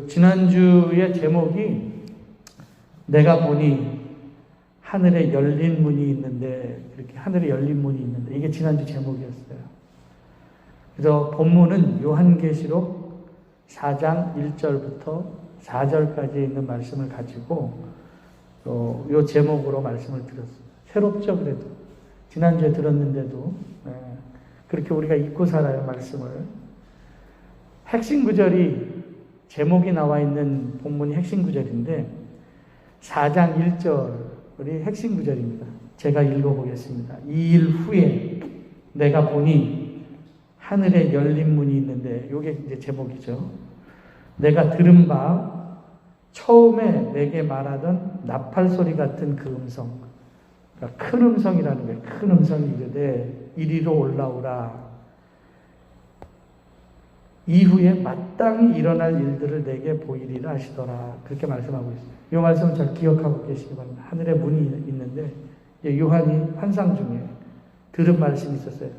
지난주의 제목이 내가 보니 하늘에 열린 문이 있는데, 이렇게 하늘에 열린 문이 있는데, 이게 지난주 제목이었어요. 그래서 본문은 요한계시록 4장 1절부터 4절까지 있는 말씀을 가지고 요 제목으로 말씀을 드렸어요. 새롭죠, 그래도. 지난주에 들었는데도 그렇게 우리가 잊고 살아요, 말씀을. 핵심 구절이, 제목이 나와 있는 본문이 핵심 구절인데 4장 1절이 핵심 구절입니다. 제가 읽어보겠습니다. 이 일 후에 내가 보니 하늘에 열린 문이 있는데, 이게 이제 제목이죠. 내가 들은 바 처음에 내게 말하던 나팔 소리 같은 그 음성, 그러니까 큰 음성이라는 거예요. 큰 음성이 이르되 이리로 올라오라. 이후에 마땅히 일어날 일들을 내게 보이리라 하시더라. 그렇게 말씀하고 있어요. 이 말씀을 잘 기억하고 계시기 바랍니다. 하늘에 문이 있는데 요한이 환상 중에 들은 말씀이 있었어요.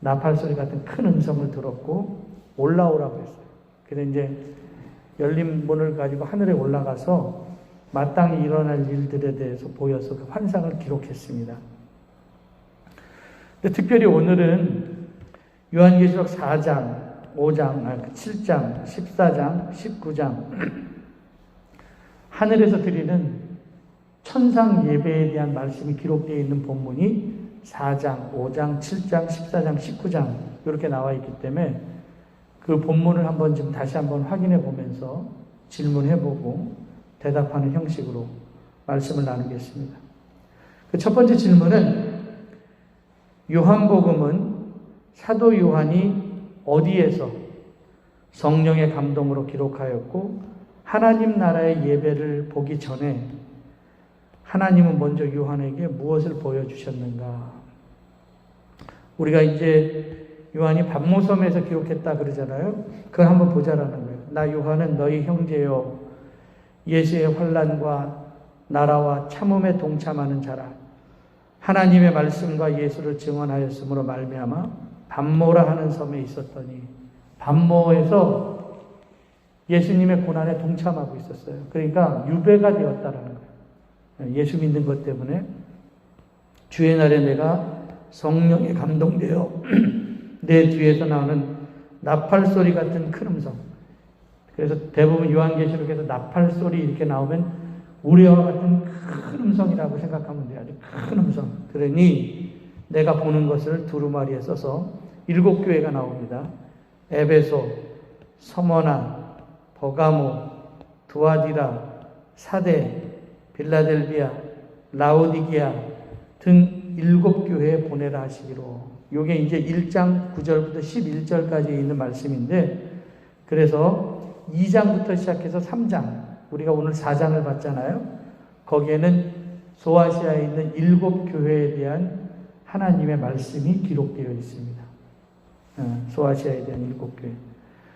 나팔 소리 같은 큰 음성을 들었고 올라오라고 했어요. 그래서 이제 열린 문을 가지고 하늘에 올라가서 마땅히 일어날 일들에 대해서 보여서 그 환상을 기록했습니다. 근데 특별히 오늘은 요한계시록 4장, 5장, 7장, 14장, 19장 하늘에서 드리는 천상 예배에 대한 말씀이 기록되어 있는 본문이 4장, 5장, 7장, 14장, 19장 이렇게 나와 있기 때문에 그 본문을 한번 지금 다시 한번 확인해 보면서 질문해보고 대답하는 형식으로 말씀을 나누겠습니다. 그 첫 번째 질문은 요한복음은 사도 요한이 어디에서 성령의 감동으로 기록하였고 하나님 나라의 예배를 보기 전에 하나님은 먼저 요한에게 무엇을 보여주셨는가? 우리가 이제 요한이 반모섬에서 기록했다 그러잖아요. 그걸 한번 보자라는 거예요. 나 요한은 너희 형제요 예수의 환난과 나라와 참음에 동참하는 자라. 하나님의 말씀과 예수를 증언하였으므로 말미암아 반모라 하는 섬에 있었더니, 반모에서 예수님의 고난에 동참하고 있었어요. 그러니까 유배가 되었다라는 거예요. 예수 믿는 것 때문에 주의 날에 내가 성령에 감동되어 내 뒤에서 나오는 나팔 소리 같은 큰 음성. 그래서 대부분 요한계시록에서 나팔 소리 이렇게 나오면 우레와 같은 큰 음성이라고 생각하면 돼요. 아주 큰 음성. 그러니 내가 보는 것을 두루마리에 써서 7교회가 나옵니다. 에베소, 서머나, 버가모, 두아디라, 사데, 빌라델비아, 라오디게아 등 7교회에 보내라 하시기로. 요게 이제 1장 9절부터 11절까지 있는 말씀인데, 그래서 2장부터 시작해서 3장, 우리가 오늘 4장을 봤잖아요. 거기에는 소아시아에 있는 7교회에 대한 하나님의 말씀이 기록되어 있습니다. 소아시아에 대한 7교회.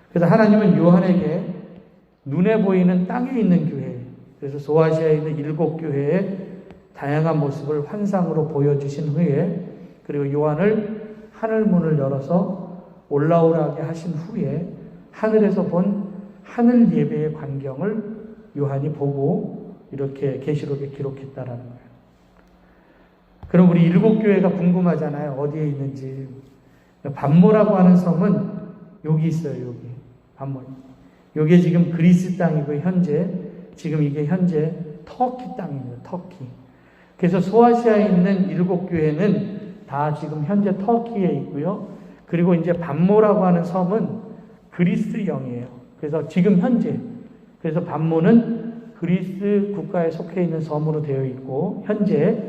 그래서 하나님은 요한에게 눈에 보이는 땅에 있는 교회, 그래서 소아시아에 있는 7교회의 다양한 모습을 환상으로 보여주신 후에, 그리고 요한을 하늘문을 열어서 올라오라게 하신 후에 하늘에서 본 하늘 예배의 광경을 요한이 보고 이렇게 계시록에 기록했다라는 거예요. 그럼 우리 7교회가 궁금하잖아요. 어디에 있는지. 반모라고 하는 섬은 여기 있어요. 여기. 반모. 이게 지금 그리스 땅이고 지금 이게 현재 터키 땅입니다. 터키. 그래서 소아시아에 있는 7교회는 다 지금 현재 터키에 있고요. 그리고 이제 반모라고 하는 섬은 그리스령이에요. 그래서 지금 현재, 그래서 반모는 그리스 국가에 속해 있는 섬으로 되어 있고 현재,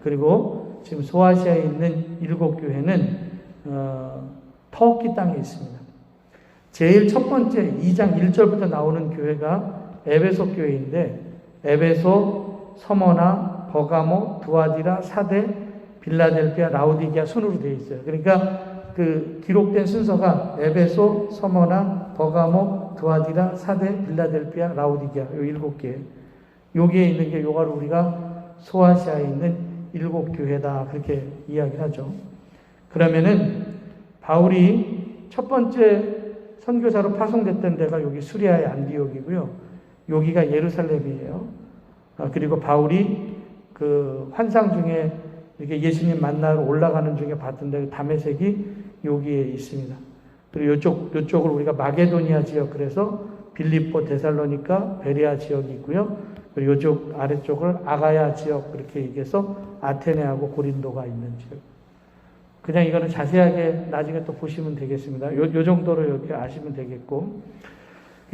그리고 지금 소아시아에 있는 7교회는 터키 땅에 있습니다. 제일 첫 번째 2장 1절부터 나오는 교회가 에베소 교회인데, 에베소, 서머나, 버가모, 두아디라, 사데, 빌라델피아, 라오디게아 순으로 되어 있어요. 그러니까 그 기록된 순서가 에베소, 서머나, 버가모, 두아디라, 사데, 빌라델피아, 라오디게아 요 7개. 여기에 있는 게 요가를 우리가 소아시아에 있는 7교회다 그렇게 이야기를 하죠. 그러면은 바울이 첫 번째 선교사로 파송됐던 데가 여기 수리아의 안디옥이고요. 여기가 예루살렘이에요. 그리고 바울이 그 환상 중에 이렇게 예수님 만나러 올라가는 중에 봤던 데 다메섹이 여기에 있습니다. 그리고 요쪽을 우리가 마게도니아 지역, 그래서 빌립보, 데살로니가, 베레아 지역이 있고요. 그리고 요쪽 아래쪽을 아가야 지역, 그렇게 얘기해서 아테네하고 고린도가 있는 지역. 그냥 이거는 자세하게 나중에 또 보시면 되겠습니다. 요 정도로 이렇게 아시면 되겠고.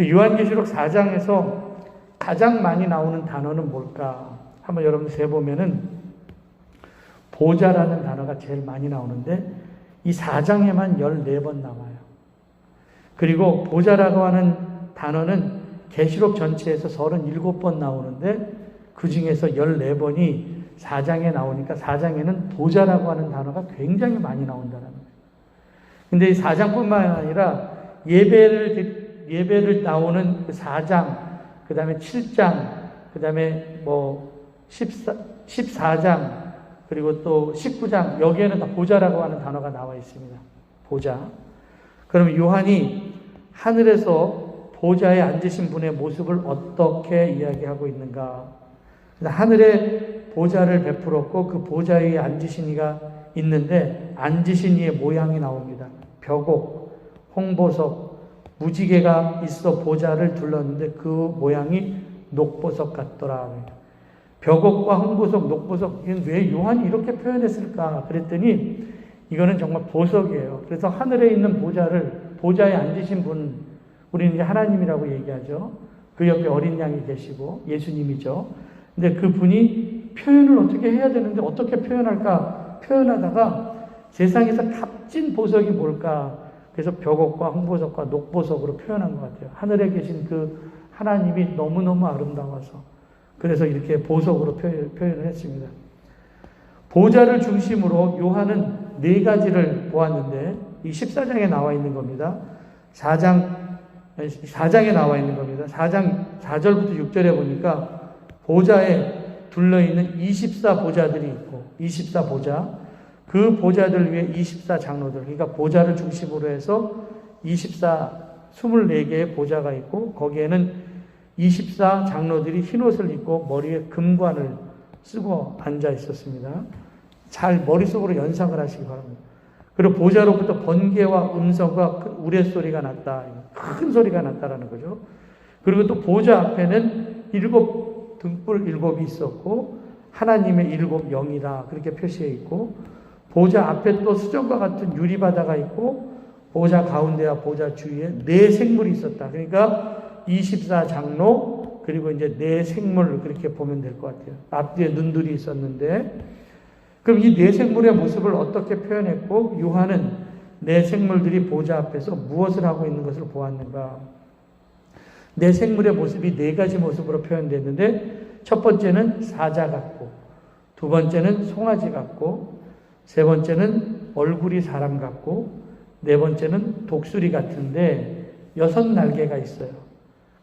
요한계시록 4장에서 가장 많이 나오는 단어는 뭘까? 한번 여러분 세보면은 보좌라는 단어가 제일 많이 나오는데 이 4장에만 14번 나와요. 그리고 보좌라고 하는 단어는 계시록 전체에서 37번 나오는데 그 중에서 14번이 4장에 나오니까 4장에는 보좌라고 하는 단어가 굉장히 많이 나온다는 거예요. 근데 이 4장뿐만 아니라 예배를 나오는 그 4장, 그 다음에 7장, 그 다음에 14장, 그리고 또 19장, 여기에는 다 보좌라고 하는 단어가 나와 있습니다. 보좌. 그럼 요한이 하늘에서 보좌에 앉으신 분의 모습을 어떻게 이야기하고 있는가? 하늘에 보좌를 베풀었고 그 보좌 위에 앉으신 이가 있는데 앉으신 이의 모양이 나옵니다. 벽옥, 홍보석, 무지개가 있어 보좌를 둘렀는데 그 모양이 녹보석 같더라. 벽옥과 홍보석, 녹보석, 이건 왜 요한이 이렇게 표현했을까? 그랬더니 이거는 정말 보석이에요. 그래서 하늘에 있는 보좌에 앉으신 분, 우리는 이제 하나님이라고 얘기하죠. 그 옆에 어린 양이 계시고 예수님이죠. 근데 그 분이 표현을 어떻게 해야 되는데 어떻게 표현할까? 표현하다가 세상에서 값진 보석이 뭘까? 그래서 벽옥과 홍보석과 녹보석으로 표현한 것 같아요. 하늘에 계신 그 하나님이 너무너무 아름다워서 그래서 이렇게 보석으로 표현을 했습니다. 보좌를 중심으로 요한은 4가지를 보았는데 이 14장에 나와 있는 겁니다. 4장에 나와 있는 겁니다. 4장 4절부터 6절에 보니까 보좌에 둘러있는 24보좌들이 있고 24보좌, 그 보좌들 위에 24장로들, 그러니까 보좌를 중심으로 해서 24개의 보좌가 있고 거기에는 24장로들이 흰옷을 입고 머리에 금관을 쓰고 앉아 있었습니다. 잘 머릿속으로 연상을 하시기 바랍니다. 그리고 보좌로부터 번개와 음성과 우레소리가 났다. 큰 소리가 났다라는 거죠. 그리고 또 보좌 앞에는 7 등불 7이 있었고 하나님의 7 영이다. 그렇게 표시해 있고 보좌 앞에 또 수정과 같은 유리바다가 있고 보좌 가운데와 보좌 주위에 4 생물이 있었다. 그러니까 24장로 그리고 이제 4 생물 그렇게 보면 될 것 같아요. 앞뒤에 눈들이 있었는데 그럼 이 4 생물의 모습을 어떻게 표현했고 요한은 4 생물들이 보좌 앞에서 무엇을 하고 있는 것을 보았는가? 4 생물의 모습이 4가지 모습으로 표현됐는데 첫 번째는 사자 같고 두 번째는 송아지 같고 세 번째는 얼굴이 사람 같고 네 번째는 독수리 같은데 6 날개가 있어요.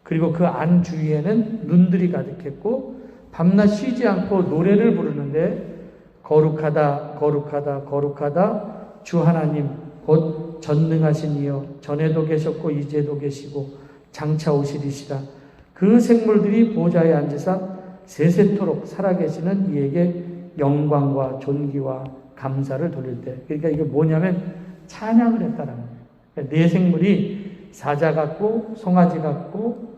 그리고 그 안 주위에는 눈들이 가득했고 밤낮 쉬지 않고 노래를 부르는데 거룩하다 거룩하다 거룩하다 주 하나님 곧 전능하신 이여 전에도 계셨고 이제도 계시고 장차 오시리시라. 그 생물들이 보좌에 앉으사 세세토록 살아계시는 이에게 영광과 존귀와 감사를 돌릴 때, 그러니까 이게 뭐냐면 찬양을 했다라는 거예요. 그러니까 4 생물이 사자 같고 송아지 같고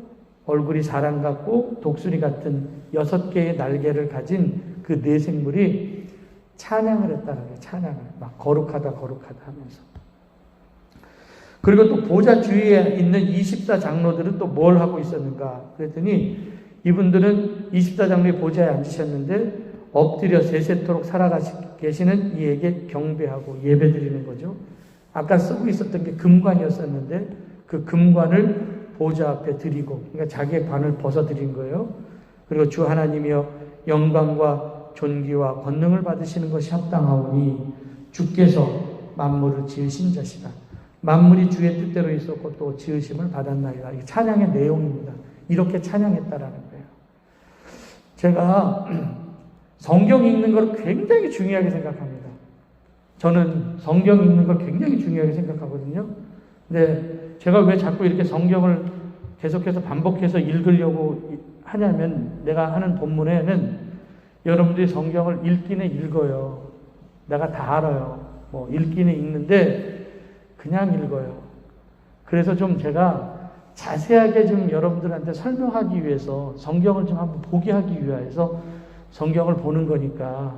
얼굴이 사람 같고 독수리 같은 6개의 날개를 가진 그 4 생물이 찬양을 했다는 거예요. 찬양을 막 거룩하다 거룩하다 하면서. 그리고 또 보좌 주위에 있는 24장로들은 또 뭘 하고 있었는가? 그랬더니 이분들은 24장로의 보좌에 앉으셨는데 엎드려 세세토록 살아계시는 이에게 경배하고 예배드리는 거죠. 아까 쓰고 있었던 게 금관이었었는데 그 금관을 보좌 앞에 드리고, 그러니까 자기의 관을 벗어드린 거예요. 그리고 주 하나님이여 영광과 존귀와 권능을 받으시는 것이 합당하오니 주께서 만물을 지으신 자시다. 만물이 주의 뜻대로 있었고 또 지으심을 받았나이다. 이게 찬양의 내용입니다. 이렇게 찬양했다라는 거예요. 제가 성경 읽는 걸 굉장히 중요하게 생각합니다. 저는 성경 읽는 걸 굉장히 중요하게 생각하거든요. 근데 제가 왜 자꾸 이렇게 성경을 계속해서 반복해서 읽으려고 하냐면, 내가 하는 본문에는 여러분들이 성경을 읽기는 읽어요. 내가 다 알아요. 뭐 읽기는 읽는데 그냥 읽어요. 그래서 좀 제가 자세하게 좀 여러분들한테 설명하기 위해서 성경을 좀 한번 보게 하기 위해서 성경을 보는 거니까,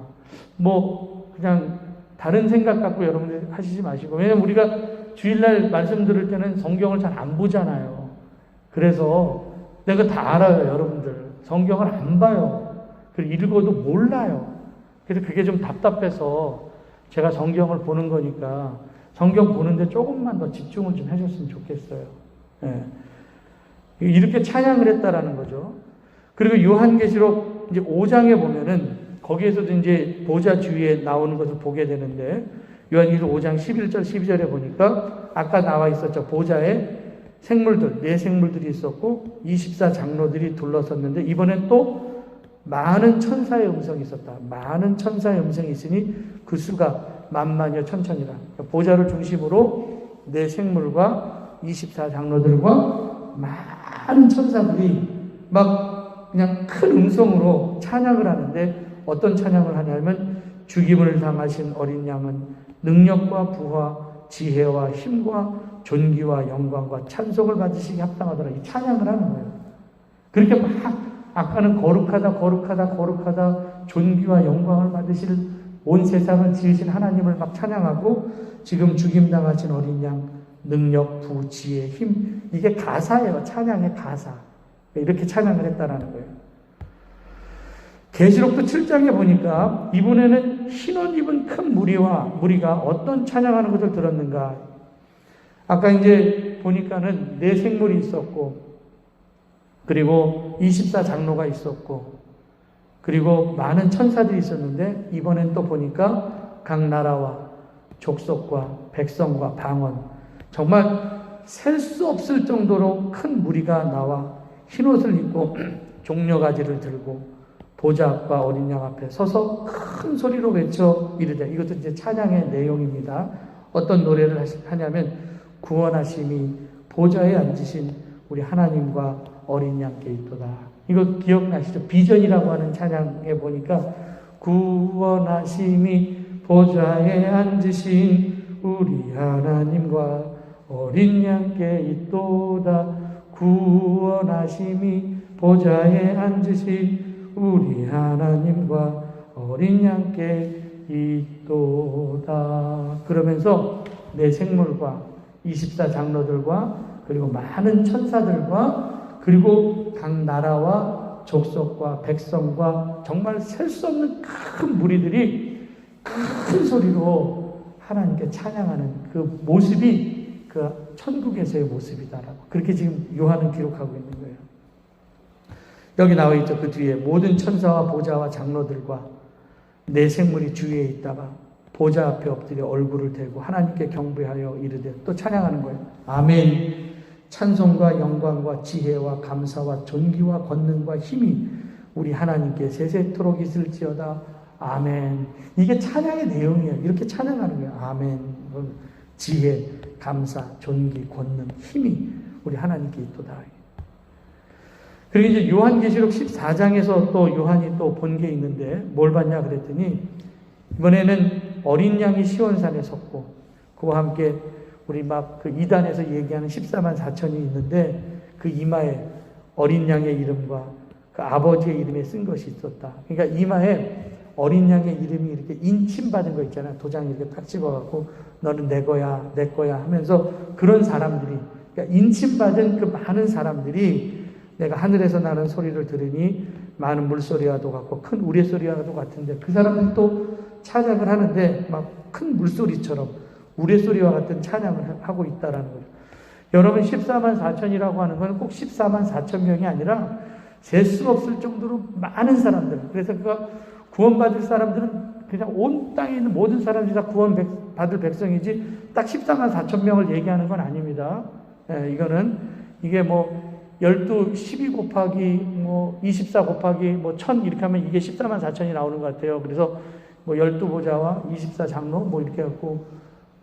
뭐 그냥 다른 생각 갖고 여러분들 하시지 마시고. 왜냐면 우리가 주일날 말씀 들을 때는 성경을 잘 안 보잖아요. 그래서 내가 다 알아요. 여러분들 성경을 안 봐요. 그리고 읽어도 몰라요. 그래서 그게 좀 답답해서 제가 성경을 보는 거니까 성경 보는데 조금만 더 집중을 좀 해줬으면 좋겠어요. 예. 이렇게 찬양을 했다라는 거죠. 그리고 요한계시록 이제 5장에 보면은 거기에서도 이제 보좌 주위에 나오는 것을 보게 되는데, 요한계시록 5장 11절 12절에 보니까 아까 나와 있었죠. 보좌에 생물들, 네 생물들이 있었고 24 장로들이 둘러섰는데, 이번엔 또 많은 천사의 음성이 있었다. 많은 천사의 음성이 있으니 그 수가 만만여 천천이라. 보좌를 중심으로 네 생물과 24 장로들과 많은 천사들이 막 그냥 큰 음성으로 찬양을 하는데, 어떤 찬양을 하냐면, 죽임을 당하신 어린 양은 능력과 부와 지혜와 힘과 존귀와 영광과 찬송을 받으시기 합당하더라. 이 찬양을 하는 거예요. 그렇게 막 아까는 거룩하다 거룩하다 거룩하다 존귀와 영광을 받으실 온 세상을 지으신 하나님을 막 찬양하고, 지금 죽임당하신 어린 양 능력, 부, 지혜, 힘, 이게 가사예요. 찬양의 가사. 이렇게 찬양을 했다라는 거예요. 계시록도 7장에 보니까 이번에는 흰옷 입은 큰 무리가 어떤 찬양하는 것을 들었는가. 아까 이제 보니까는 네 생물이 있었고, 그리고 24 장로가 있었고, 그리고 많은 천사들이 있었는데, 이번엔 또 보니까 각 나라와 족속과 백성과 방언, 정말 셀 수 없을 정도로 큰 무리가 나와 흰옷을 입고 종려가지를 들고 보좌 앞과 어린 양 앞에 서서 큰 소리로 외쳐 이르되, 이것도 이제 찬양의 내용입니다. 어떤 노래를 하냐면, 구원하심이 보좌에 앉으신 우리 하나님과 어린 양께 있도다. 이거 기억나시죠? 비전이라고 하는 찬양에 보니까 구원하심이 보좌에 앉으신 우리 하나님과 어린 양께 있도다. 구원하심이 보좌에 앉으신 우리 하나님과 어린 양께 있도다. 그러면서 내 생물과 24 장로들과 그리고 많은 천사들과 그리고 각 나라와 족속과 백성과 정말 셀 수 없는 큰 무리들이 큰 소리로 하나님께 찬양하는 그 모습이 그 천국에서의 모습이다라고, 그렇게 지금 요한은 기록하고 있는 거예요. 여기 나와 있죠. 그 뒤에 모든 천사와 보좌와 장로들과 내 생물이 주위에 있다가 보좌 앞에 엎드려 얼굴을 대고 하나님께 경배하여 이르되, 또 찬양하는 거예요. 아멘. 찬송과 영광과 지혜와 감사와 존귀와 권능과 힘이 우리 하나님께 세세토록 있을지어다. 아멘. 이게 찬양의 내용이에요. 이렇게 찬양하는 거예요. 아멘. 지혜, 감사, 존귀, 권능, 힘이 우리 하나님께 있도다. 그리고 이제 요한계시록 14장에서 또 요한이 또 본 게 있는데, 뭘 봤냐 그랬더니, 이번에는 어린 양이 시온산에 섰고, 그와 함께 우리 막 그 이단에서 얘기하는 14만 4천이 있는데, 그 이마에 어린 양의 이름과 그 아버지의 이름에 쓴 것이 있었다. 그러니까 이마에 어린 양의 이름이 이렇게 인침받은 거 있잖아요. 도장 이렇게 딱 찍어갖고 너는 내 거야, 내 거야 하면서, 그런 사람들이, 그러니까 인침받은 그 많은 사람들이 내가 하늘에서 나는 소리를 들으니 많은 물소리와도 같고 큰 우레소리와도 같은데, 그 사람들이 또 찬양을 하는데 막 큰 물소리처럼 우레소리와 같은 찬양을 하고 있다라는 거죠. 여러분, 14만 4천이라고 하는 건 꼭 14만 4천 명이 아니라 셀 수 없을 정도로 많은 사람들. 그래서 그가 구원받을 사람들은 그냥 온 땅에 있는 모든 사람들이 다 구원받을 백성이지 딱 14만 4천 명을 얘기하는 건 아닙니다. 이거는 이게 뭐 12, 12 곱하기 뭐 24 곱하기 뭐 1000 이렇게 하면 이게 14만 4천이 나오는 것 같아요. 그래서 뭐 12보좌와 24 장로 뭐 이렇게 갖고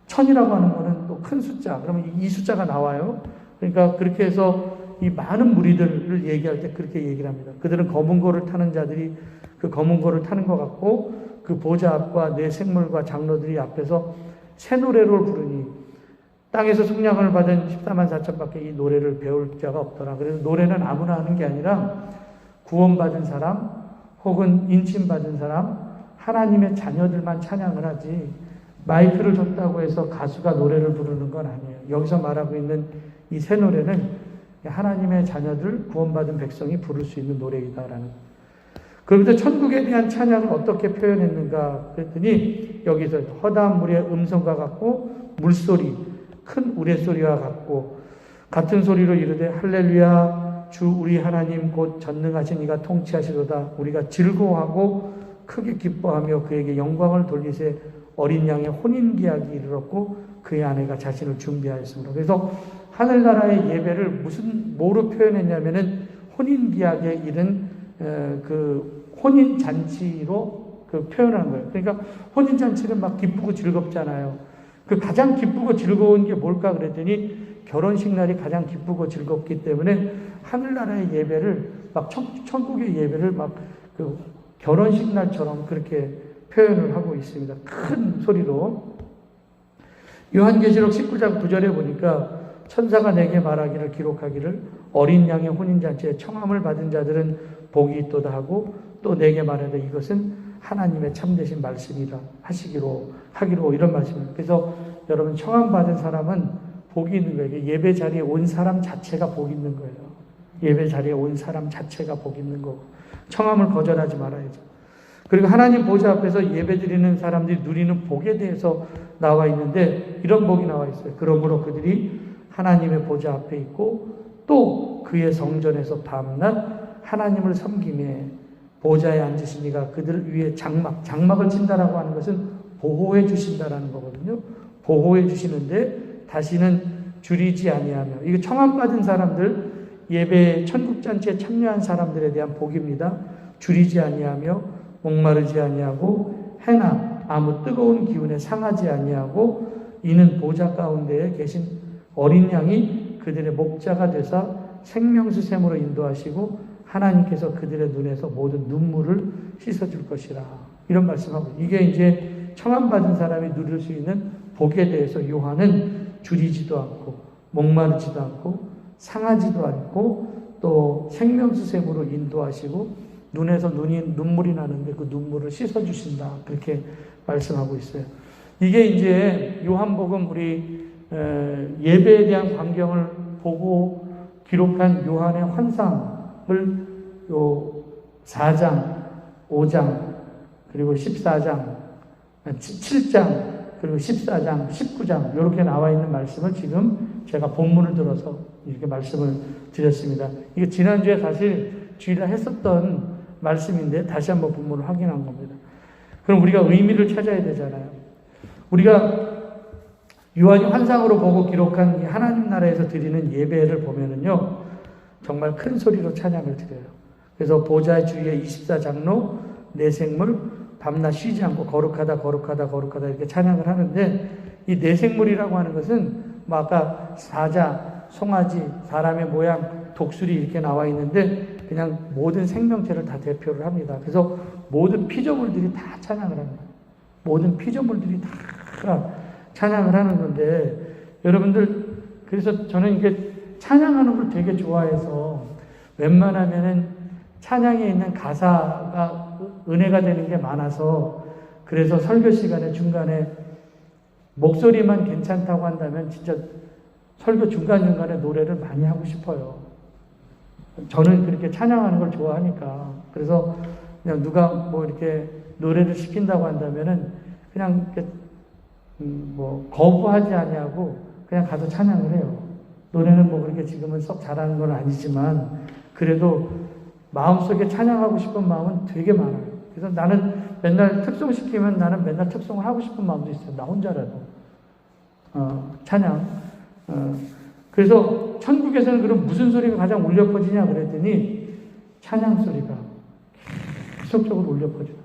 천이라고 하는 거는 또 큰 숫자. 그러면 이 숫자가 나와요. 그러니까 그렇게 해서 이 많은 무리들을 얘기할 때 그렇게 얘기를 합니다. 그들은 검은 고를 타는 자들이 그 검은 고를 타는 것 같고 그 보좌 앞과 네 생물과 장로들이 앞에서 새 노래를 부르니 땅에서 속량을 받은 14만 4천밖에 이 노래를 배울 자가 없더라. 그래서 노래는 아무나 하는 게 아니라 구원받은 사람 혹은 인침받은 사람 하나님의 자녀들만 찬양을 하지 마이크를 줬다고 해서 가수가 노래를 부르는 건 아니에요. 여기서 말하고 있는 이 새 노래는 하나님의 자녀들 구원받은 백성이 부를 수 있는 노래이다라는. 그런데 천국에 대한 찬양을 어떻게 표현했는가 그랬더니 여기서 허다한 물의 음성과 같고 물소리 큰 우레소리와 같고 같은 소리로 이르되 할렐루야 주 우리 하나님 곧 전능하신 이가 통치하시도다. 우리가 즐거워하고 크게 기뻐하며 그에게 영광을 돌리세. 어린 양의 혼인기약이 이르렀고 그의 아내가 자신을 준비하였습니다. 그래서 하늘나라의 예배를 뭐로 표현했냐면은 혼인기약에 이른 그 혼인잔치로 그 표현한 거예요. 그러니까 혼인잔치는 막 기쁘고 즐겁잖아요. 그 가장 기쁘고 즐거운 게 뭘까 그랬더니 결혼식 날이 가장 기쁘고 즐겁기 때문에 하늘나라의 예배를 막 천국의 예배를 막 그 결혼식 날처럼 그렇게 표현을 하고 있습니다. 큰 소리로. 요한계시록 19장 9절에 보니까 천사가 내게 말하기를 기록하기를 어린 양의 혼인잔치에 청함을 받은 자들은 복이 있도다 하고 또 내게 말하되 이것은 하나님의 참되신 말씀이라 하기로 이런 말씀입니다. 그래서 여러분 청함 받은 사람은 복이 있는 거예요. 예배 자리에 온 사람 자체가 복이 있는 거예요. 예배 자리에 온 사람 자체가 복이 있는 거고 청함을 거절하지 말아야죠. 그리고 하나님 보좌 앞에서 예배드리는 사람들이 누리는 복에 대해서 나와 있는데 이런 복이 나와 있어요. 그러므로 그들이 하나님의 보좌 앞에 있고 또 그의 성전에서 밤낮 하나님을 섬기며 보좌에 앉으신 이가 그들 위에 장막을 친다라고 하는 것은 보호해 주신다라는 거거든요. 보호해 주시는데 다시는 줄이지 아니하며 이거 청함받은 사람들 예배 천국잔치에 참여한 사람들에 대한 복입니다. 줄이지 아니하며 목마르지 아니하고 해나 아무 뜨거운 기운에 상하지 아니하고 이는 보좌 가운데에 계신 어린 양이 그들의 목자가 되사 생명수 샘으로 인도하시고 하나님께서 그들의 눈에서 모든 눈물을 씻어줄 것이라. 이런 말씀하고 이게 이제 청함받은 사람이 누릴 수 있는 복에 대해서 요한은 줄이지도 않고 목마르지도 않고 상하지도 않고 또 생명수 샘으로 인도하시고 눈에서 눈물이 나는데 그 눈물을 씻어주신다. 그렇게 말씀하고 있어요. 이게 이제 요한복음 우리 예배에 대한 광경을 보고 기록한 요한의 환상을 요 4장, 5장, 그리고 14장, 7장, 그리고 14장, 19장 이렇게 나와 있는 말씀을 지금 제가 본문을 들어서 이렇게 말씀을 드렸습니다. 이게 지난주에 사실 주일날 했었던 말씀인데 다시 한번 본문을 확인한 겁니다. 그럼 우리가 의미를 찾아야 되잖아요. 우리가 요한이 환상으로 보고 기록한 이 하나님 나라에서 드리는 예배를 보면은요, 정말 큰 소리로 찬양을 드려요. 그래서 보좌 주위에 24장로, 네 생물, 밤낮 쉬지 않고 거룩하다, 거룩하다, 거룩하다 이렇게 찬양을 하는데 이 네 생물이라고 하는 것은 뭐 아까 사자, 송아지, 사람의 모양, 독수리 이렇게 나와 있는데 그냥 모든 생명체를 다 대표를 합니다. 그래서 모든 피조물들이 다 찬양을 합니다. 모든 피조물들이 다 찬양을 하는 건데 여러분들 그래서 저는 이게 찬양하는 걸 되게 좋아해서 웬만하면은 찬양에 있는 가사가 은혜가 되는 게 많아서 그래서 설교 시간에 중간에 목소리만 괜찮다고 한다면 진짜 설교 중간중간에 노래를 많이 하고 싶어요. 저는 그렇게 찬양하는 걸 좋아하니까. 그래서 그냥 누가 뭐 이렇게 노래를 시킨다고 한다면은 그냥 이렇게 뭐 거부하지 아니하고 그냥 가서 찬양을 해요. 노래는 뭐 그렇게 지금은 썩 잘하는 건 아니지만 그래도 마음속에 찬양하고 싶은 마음은 되게 많아요. 그래서 나는 맨날 특송 시키면 나는 맨날 특송을 하고 싶은 마음도 있어요. 나 혼자라도. 찬양. 그래서 천국에서는 그럼 무슨 소리가 가장 울려 퍼지냐 그랬더니 찬양 소리가 계속적으로 울려 퍼져요.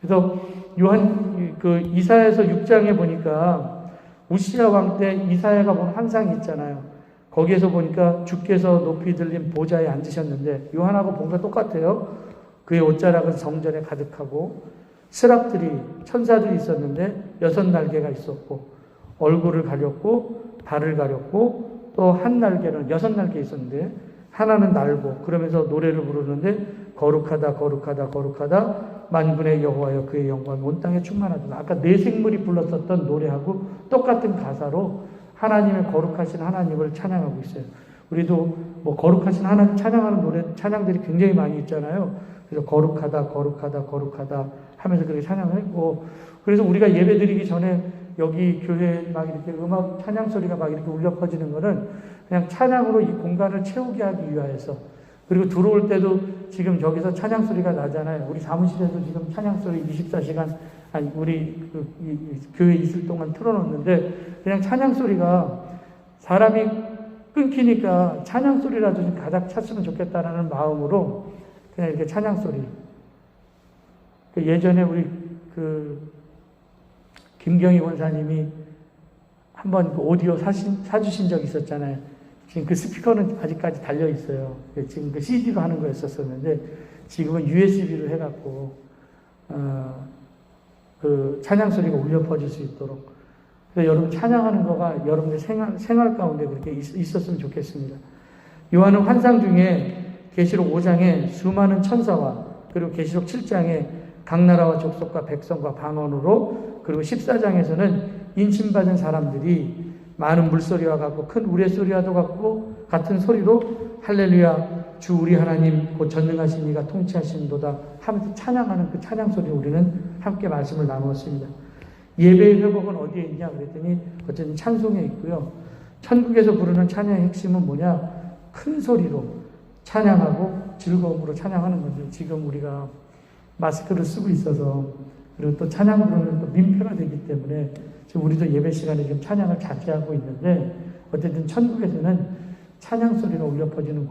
그래서 요한 그 이사야서 6장에 보니까 우시야 왕 때 이사야가 본 환상이 있잖아요. 거기에서 보니까 주께서 높이 들린 보좌에 앉으셨는데 요한하고 뭔가 똑같아요. 그의 옷자락은 성전에 가득하고 스랍들이 천사들이 있었는데 6날개가 있었고 얼굴을 가렸고 발을 가렸고 또 한 날개는 6날개 있었는데 하나는 날고 그러면서 노래를 부르는데 거룩하다 거룩하다 거룩하다 만군의 여호와여 그의 영광이 온 땅에 충만하다. 아까 네 생물이 불렀었던 노래하고 똑같은 가사로 하나님의 거룩하신 하나님을 찬양하고 있어요. 우리도 뭐 거룩하신 하나님 찬양하는 노래 찬양들이 굉장히 많이 있잖아요. 그래서 거룩하다 거룩하다 거룩하다 하면서 그렇게 찬양을 했고, 그래서 우리가 예배 드리기 전에 여기 교회에 막 이렇게 음악 찬양 소리가 막 이렇게 울려 퍼지는 거는 그냥 찬양으로 이 공간을 채우게 하기 위하여서, 그리고 들어올 때도 지금 저기서 찬양 소리가 나잖아요. 우리 사무실에도 지금 찬양 소리 24시간 아니 우리 교회 있을 동안 틀어놓는데 그냥 찬양 소리가 사람이 끊기니까 찬양 소리라도 좀 가닥 찼으면 좋겠다라는 마음으로 그냥 이렇게 찬양 소리. 예전에 우리 김경희 원사님이 한번 오디오 사주신 적이 있었잖아요. 지금 그 스피커는 아직까지 달려 있어요. 지금 그 CD로 하는 거였었는데 지금은 USB로 해갖고 그 찬양 소리가 울려 퍼질 수 있도록. 그래서 여러분 찬양하는 거가 여러분의 생활 가운데 그렇게 있었으면 좋겠습니다. 요한은 환상 중에 계시록 5장에 수많은 천사와 그리고 계시록 7장에 각 나라와 족속과 백성과 방언으로, 그리고 14장에서는 인침받은 사람들이 많은 물소리와 같고 큰 우레소리와도 같은 소리로 할렐루야 주 우리 하나님 곧 전능하신 이가 통치하신도다 하면서 찬양하는 그 찬양 소리를 우리는 함께 말씀을 나누었습니다. 예배의 회복은 어디에 있냐 그랬더니 어쨌든 찬송에 있고요. 천국에서 부르는 찬양의 핵심은 뭐냐? 큰 소리로 찬양하고 즐거움으로 찬양하는 거죠. 지금 우리가 마스크를 쓰고 있어서, 그리고 또 찬양 부르는 또 민폐가 되기 때문에 지금 우리도 예배 시간에 좀 찬양을 자제하고 있는데, 어쨌든 천국에서는 찬양 소리가 울려 퍼지는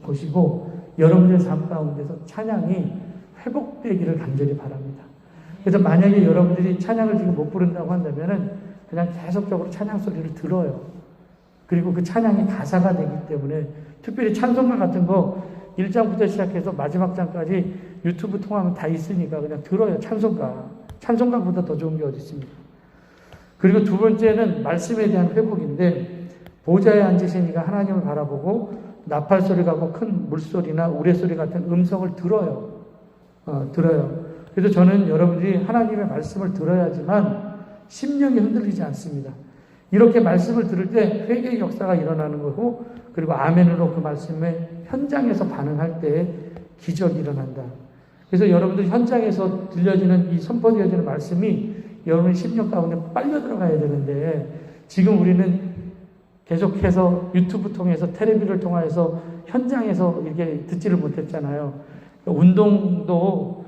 곳이고 여러분의 삶 가운데서 찬양이 회복되기를 간절히 바랍니다. 그래서 만약에 여러분들이 찬양을 지금 못 부른다고 한다면은 그냥 계속적으로 찬양 소리를 들어요. 그리고 그 찬양이 가사가 되기 때문에, 특별히 찬송가 같은 거 1장부터 시작해서 마지막 장까지 유튜브 통하면 다 있으니까 그냥 들어요. 찬송가보다 더 좋은 게 어디 있습니까? 그리고 두 번째는 말씀에 대한 회복인데, 보좌에 앉으신 이가 하나님을 바라보고 나팔 소리 같고 큰 물소리나 우레소리 같은 음성을 들어요. 그래서 저는 여러분들이 하나님의 말씀을 들어야지만 심령이 흔들리지 않습니다. 이렇게 말씀을 들을 때 회개의 역사가 일어나는 거고, 그리고 아멘으로 그 말씀에 현장에서 반응할 때 기적이 일어난다. 그래서 여러분들 현장에서 들려지는 이 선포되어지는 말씀이 여러분의 심령 가운데 빨려 들어가야 되는데, 지금 우리는 계속해서 유튜브 통해서 텔레비를 통해서 현장에서 이렇게 듣지를 못했잖아요. 운동도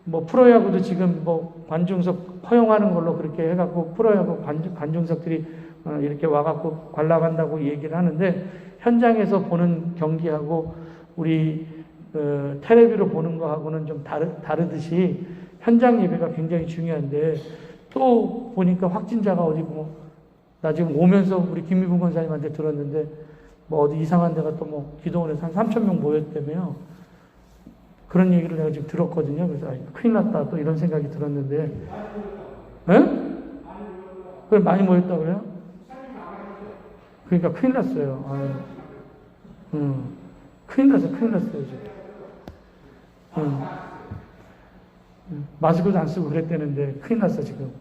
뭐 프로야구도 지금 뭐 관중석 허용하는 걸로 그렇게 해갖고 프로야구 관중석들이 이렇게 와갖고 관람한다고 얘기를 하는데, 현장에서 보는 경기하고 우리 텔레비로 보는 거하고는 좀 다르듯이 현장 예배가 굉장히 중요한데, 또 보니까 확진자가 어디 나 지금 오면서 우리 김미분 권사님한테 들었는데 뭐 어디 이상한 데가 또 뭐 기도원에서 한 3,000명 모였다며요. 그런 얘기를 내가 지금 들었거든요. 그래서 큰일 났다 또 이런 생각이 들었는데, 그래 많이 모였다 그래요? 그러니까 큰일 났어요. 큰일 났어요 지금. 마스크도 안 쓰고 그랬다는데 큰일 났어 지금.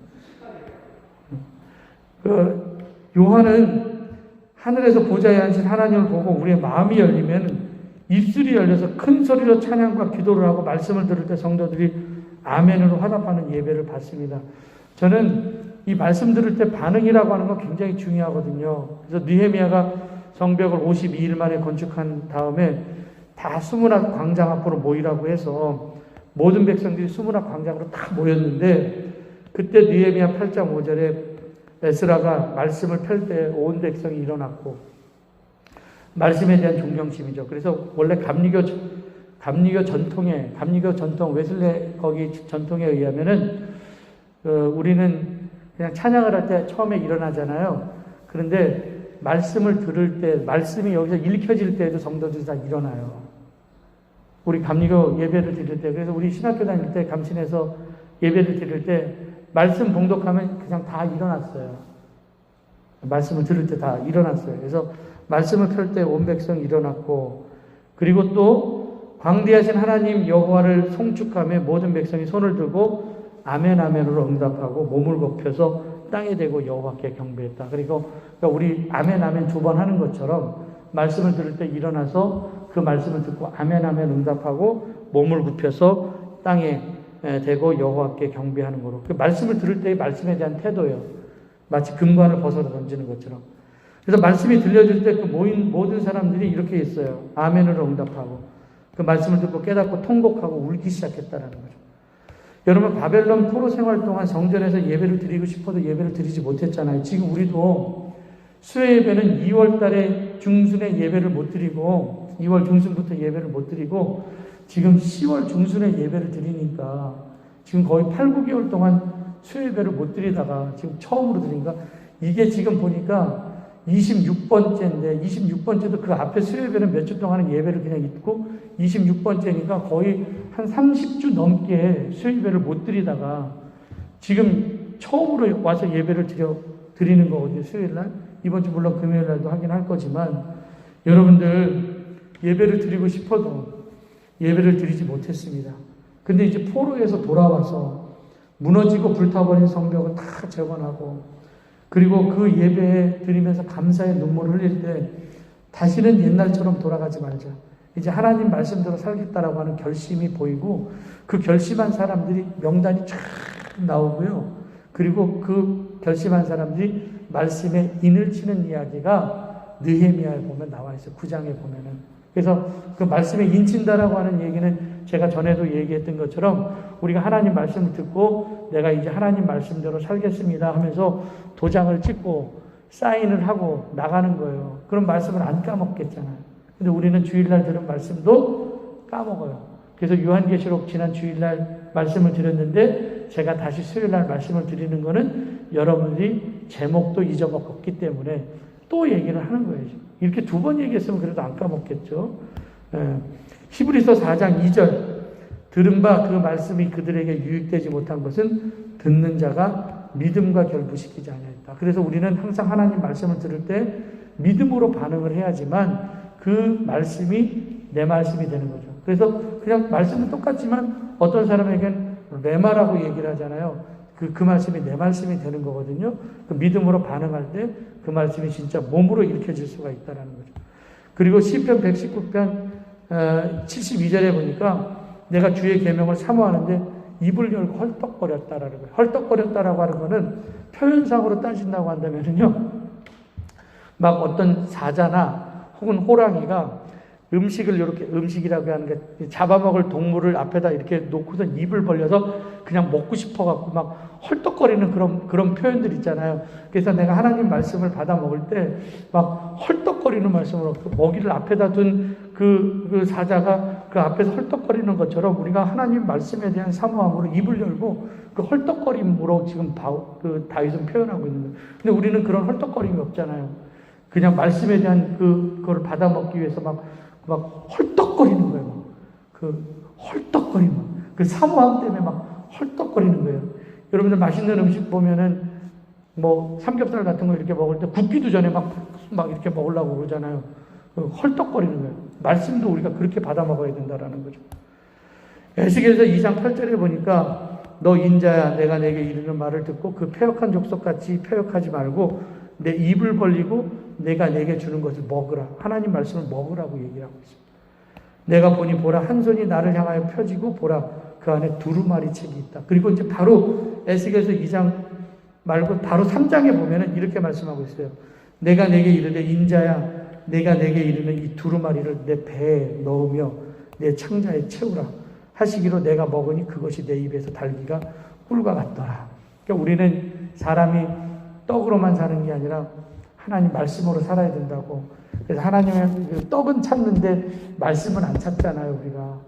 요한은 하늘에서 보좌에 앉으신 하나님을 보고 우리의 마음이 열리면 입술이 열려서 큰 소리로 찬양과 기도를 하고 말씀을 들을 때 성도들이 아멘으로 화답하는 예배를 받습니다. 저는 이 말씀 들을 때 반응이라고 하는 건 굉장히 중요하거든요. 그래서 느헤미야가 성벽을 52일 만에 건축한 다음에 다 수문학 광장 앞으로 모이라고 해서 모든 백성들이 수문학 광장으로 다 모였는데, 그때 느헤미야 8장 5절에 에스라가 말씀을 펼 때 온 백성이 일어났고, 말씀에 대한 존경심이죠. 그래서 원래 감리교 전통 웨슬레 거기 전통에 의하면은 우리는 그냥 찬양을 할 때 처음에 일어나잖아요. 그런데 말씀을 들을 때, 말씀이 여기서 읽혀질 때에도 성도들이 다 일어나요. 우리 감리교 예배를 드릴 때, 그래서 우리 신학교 다닐 때 감신에서 예배를 드릴 때 말씀 봉독하면 그냥 다 일어났어요. 말씀을 들을 때 다 일어났어요. 그래서 말씀을 펼 때 온 백성이 일어났고, 그리고 또 광대하신 하나님 여호와를 송축하며 모든 백성이 손을 들고 아멘 아멘으로 응답하고 몸을 굽혀서 땅에 대고 여호와께 경배했다. 그리고 우리 아멘 아멘 두 번 하는 것처럼 말씀을 들을 때 일어나서 그 말씀을 듣고 아멘 아멘 응답하고 몸을 굽혀서 땅에 대고 여호와께 경배하는 거로. 그 말씀을 들을 때의 말씀에 대한 태도예요. 마치 금관을 벗어 던지는 것처럼. 그래서 말씀이 들려줄 때 그 모든 사람들이 이렇게 했어요. 아멘으로 응답하고 그 말씀을 듣고 깨닫고 통곡하고 울기 시작했다라는 거죠. 여러분, 바벨론 포로 생활 동안 성전에서 예배를 드리고 싶어도 예배를 드리지 못했잖아요. 지금 우리도 수요 예배는 2월 달에 중순에 예배를 못 드리고 2월 중순부터 예배를 못 드리고 지금 10월 중순에 예배를 드리니까 지금 거의 8, 9개월 동안 수요 예배를 못 드리다가 지금 처음으로 드리니까 이게 지금 보니까 26번째인데 26번째도 그 앞에 수요 예배는 몇 주 동안은 예배를 그냥 있고 26번째니까 거의 한 30주 넘게 수요 예배를 못 드리다가 지금 처음으로 와서 예배를 드리는 거거든요. 수요일 날. 이번 주 물론 금요일 날도 하긴 할 거지만 여러분들 예배를 드리고 싶어도 예배를 드리지 못했습니다. 근데 이제 포로에서 돌아와서 무너지고 불타버린 성벽을 다 재건하고 그리고 그 예배 드리면서 감사의 눈물을 흘릴 때 다시는 옛날처럼 돌아가지 말자. 이제 하나님 말씀대로 살겠다라고 하는 결심이 보이고 그 결심한 사람들이 명단이 쫙 나오고요. 그리고 그 결심한 사람들이 말씀에 인을 치는 이야기가 느헤미야에 보면 나와 있어요. 9장에 보면은. 그래서 그 말씀에 인친다라고 하는 얘기는 제가 전에도 얘기했던 것처럼 우리가 하나님 말씀을 듣고 내가 이제 하나님 말씀대로 살겠습니다 하면서 도장을 찍고 사인을 하고 나가는 거예요. 그런 말씀을 안 까먹겠잖아요. 근데 우리는 주일날 들은 말씀도 까먹어요. 그래서 요한계시록 지난 주일날 말씀을 드렸는데 제가 다시 수요일날 말씀을 드리는 거는 여러분들이 제목도 잊어먹었기 때문에 또 얘기를 하는 거예요. 이렇게 두 번 얘기했으면 그래도 안 까먹겠죠. 히브리서 4장 2절 들은 바 그 말씀이 그들에게 유익되지 못한 것은 듣는 자가 믿음과 결부시키지 아니하였다. 그래서 우리는 항상 하나님 말씀을 들을 때 믿음으로 반응을 해야지만 그 말씀이 내 말씀이 되는 거죠. 그래서 그냥 말씀은 똑같지만 어떤 사람에겐 레마라고 얘기를 하잖아요. 그 말씀이 내 말씀이 되는 거거든요. 그 믿음으로 반응할 때 그 말씀이 진짜 몸으로 일으켜질 수가 있다는 거죠. 그리고 시편 119편 72절에 보니까 내가 주의 계명을 사모하는데 입을 열고 헐떡거렸다라는 거예요. 헐떡거렸다라고 하는 거는 표현상으로 따진다고 한다면요. 막 어떤 사자나 혹은 호랑이가 음식을 이렇게 음식이라고 하는 게 잡아먹을 동물을 앞에다 이렇게 놓고서 입을 벌려서 그냥 먹고 싶어갖고 막 헐떡거리는 그런 표현들 있잖아요. 그래서 내가 하나님 말씀을 받아 먹을 때 막 헐떡거리는 말씀으로 먹이를 앞에다 둔 그 사자가 그 앞에서 헐떡거리는 것처럼 우리가 하나님 말씀에 대한 사모함으로 입을 열고 그 헐떡거림으로 지금 다윗은 표현하고 있는 거예요. 근데 우리는 그런 헐떡거림이 없잖아요. 그냥 말씀에 대한 그거를 받아 먹기 위해서 막 헐떡거리는 거예요. 그 헐떡거림, 그 사모함 때문에 막 헐떡거리는 거예요. 여러분들 맛있는 음식 보면은 뭐 삼겹살 같은 거 이렇게 먹을 때 굽기도 전에 막 이렇게 먹으려고 그러잖아요. 헐떡거리는 거예요. 말씀도 우리가 그렇게 받아 먹어야 된다라는 거죠. 에스겔서 2장 8절에 보니까 너 인자야 내가 내게 이르는 말을 듣고 그 패역한 족속같이 패역하지 말고 내 입을 벌리고 내가 내게 주는 것을 먹으라. 하나님 말씀을 먹으라고 얘기를 하고 있습니다. 내가 보니 보라 한 손이 나를 향하여 펴지고 보라 그 안에 두루마리 책이 있다. 그리고 이제 바로 에스겔서 2장 말고 바로 3장에 보면은 이렇게 말씀하고 있어요. 내가 내게 이르되 인자야 내가 내게 이르는 이 두루마리를 내 배에 넣으며 내 창자에 채우라 하시기로 내가 먹으니 그것이 내 입에서 달기가 꿀과 같더라. 그러니까 우리는 사람이 떡으로만 사는 게 아니라 하나님 말씀으로 살아야 된다고. 그래서 하나님의 떡은 찾는데 말씀은 안 찾잖아요. 우리가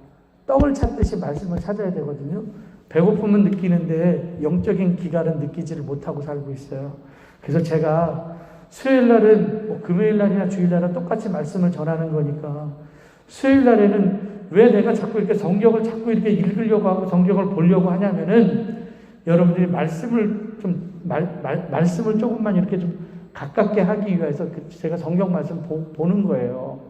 떡을 찾듯이 말씀을 찾아야 되거든요. 배고픔은 느끼는데 영적인 기갈은 느끼지를 못하고 살고 있어요. 그래서 제가 수요일 날은 뭐 금요일 날이나 주일 날은 똑같이 말씀을 전하는 거니까 수요일 날에는 왜 내가 자꾸 이렇게 성경을 자꾸 이렇게 읽으려고 하고 성경을 보려고 하냐면은 여러분들이 말씀을 말씀을 조금만 이렇게 좀 가깝게 하기 위해서 제가 성경 말씀 보는 거예요.